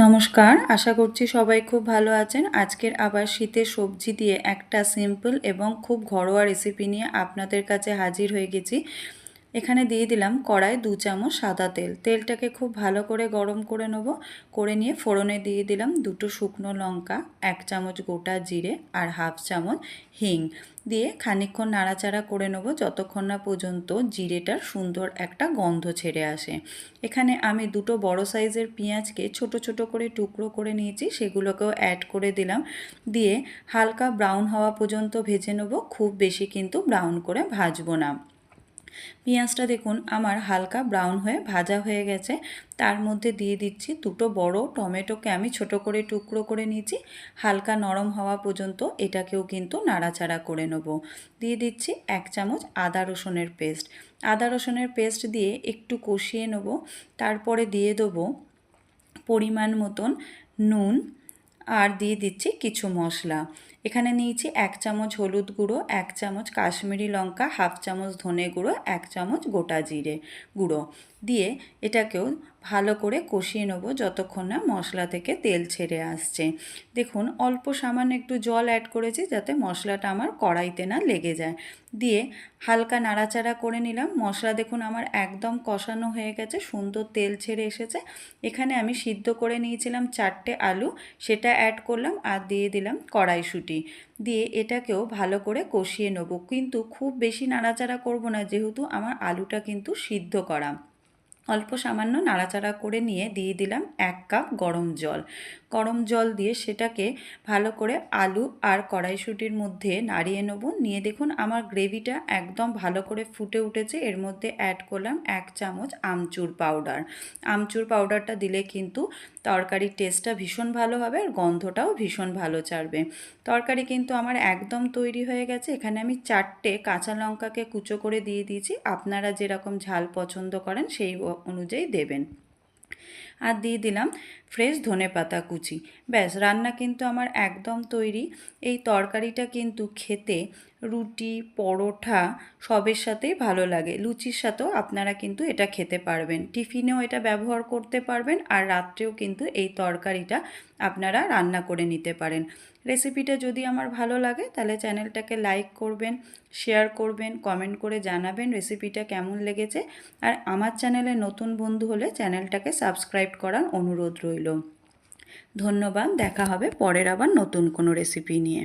নমস্কার, আশা করছি সবাই খুব ভালো আছেন। আজকের আবার শীতের সবজি দিয়ে একটা সিম্পল এবং খুব ঘরোয়া রেসিপি নিয়ে আপনাদের কাছে হাজির হয়ে গেছি। এখানে দিয়ে দিলাম কড়াই 2 চামচ সাদা তেল। তেলটাকে খুব ভালো করে গরম করে নেব। করে নিয়ে ফোড়নে দিয়ে দিলাম 2টো শুকনো লঙ্কা, 1 চামচ গোটা জিরে আর হাফ চামচ হিং দিয়ে খানিকক্ষণ নাড়াচাড়া করে নেব যতক্ষণ না পর্যন্ত জিরেটার সুন্দর একটা গন্ধ ছেড়ে আসে। এখানে আমি 2টো বড় সাইজের পেঁয়াজকে ছোট ছোট করে টুকরো করে নিয়েছি, সেগুলোকেও অ্যাড করে দিলাম। দিয়ে হালকা ব্রাউন হওয়া পর্যন্ত ভেজে নেব, খুব বেশি কিন্তু ব্রাউন করে ভাজবো না। পেঁয়াজটা দেখুন আমার হালকা ব্রাউন হয়ে ভাজা হয়ে গেছে। তার মধ্যে দিয়ে দিচ্ছি 2টো বড় টমেটোকে আমি ছোট করে টুকরো করে নিয়েছি। হালকা নরম হওয়া পর্যন্ত এটাকেও কিন্তু নাড়াচাড়া করে নেব। দিয়ে দিচ্ছি 1 চামচ আদা রসুনের পেস্ট। আদা রসুনের পেস্ট দিয়ে একটু কষিয়ে নেব। তারপরে দিয়ে দেবো পরিমাণ মতন নুন আর দিয়ে দিচ্ছি কিছু মশলা। এখানে নিয়েছি 1 চামচ হলুদ গুঁড়ো, 1 চামচ কাশ্মীরি লঙ্কা, হাফ চামচ ধনে গুঁড়ো, 1 চামচ গোটা জিরে গুঁড়ো দিয়ে এটাকেও ভালো করে কষিয়ে নেব যতক্ষণ না মশলা থেকে তেল ছেড়ে আসছে। দেখুন অল্প সামান্য একটু জল অ্যাড করেছি যাতে মশলাটা আমার কড়াইতে না লেগে যায়। দিয়ে হালকা নাড়াচাড়া করে নিলাম। মশলা দেখুন আমার একদম কষানো হয়ে গেছে, সুন্দর তেল ছেড়ে এসেছে। এখানে আমি সিদ্ধ করে নিয়েছিলাম 4টে আলু, সেটা অ্যাড করলাম আর দিয়ে দিলাম কড়াইশুঁটি। দিয়ে এটাকেও ভালো করে কষিয়ে নেব, কিন্তু খুব বেশি নাড়াচাড়া করব না যেহেতু আমার আলুটা কিন্তু সিদ্ধ করা। অল্প সামান্য নাড়াচাড়া করে নিয়ে দিয়ে দিলাম 1 কাপ গরম জল। গরম জল দিয়ে সেটাকে ভালো করে আলু আর কড়াইশুঁটির মধ্যে নাড়িয়ে নেব। নিয়ে দেখুন আমার গ্রেভিটা একদম ভালো করে ফুটে উঠেছে। এর মধ্যে অ্যাড করলাম 1 চামচ আমচুর পাউডার। আমচুর পাউডারটা দিলে কিন্তু তরকারির টেস্টটা ভীষণ ভালো হবে আর গন্ধটাও ভীষণ ভালো ছাড়বে। তরকারি কিন্তু আমার একদম তৈরি হয়ে গেছে। এখানে আমি 4টে কাঁচা লঙ্কাকে কুচো করে দিয়ে দিয়েছি, আপনারা যেরকম ঝাল পছন্দ করেন সেই অনুযায়ী দেবেন। আর দিয়ে দিলাম ফ্রেশ ধনেপাতা কুচি। ব্যাস, রান্না কিন্তু আমার একদম তৈরি। এই তরকারিটা কিন্তু খেতে রুটি, পরোঠা সবের সাথেই ভালো লাগে। লুচির সাথেও আপনারা কিন্তু এটা খেতে পারবেন, টিফিনেও এটা ব্যবহার করতে পারবেন আর রাত্রেও কিন্তু এই তরকারিটা আপনারা রান্না করে নিতে পারেন। রেসিপিটা যদি আমার ভালো লাগে তাহলে চ্যানেলটাকে লাইক করবেন, শেয়ার করবেন, কমেন্ট করে জানাবেন রেসিপিটা কেমন লেগেছে। আর আমার চ্যানেলে নতুন বন্ধু হলে চ্যানেলটাকে সাবস্ক্রাইব করার অনুরোধ রইল। ধন্যবাদ, দেখা হবে পরের আবার নতুন কোনো রেসিপি নিয়ে।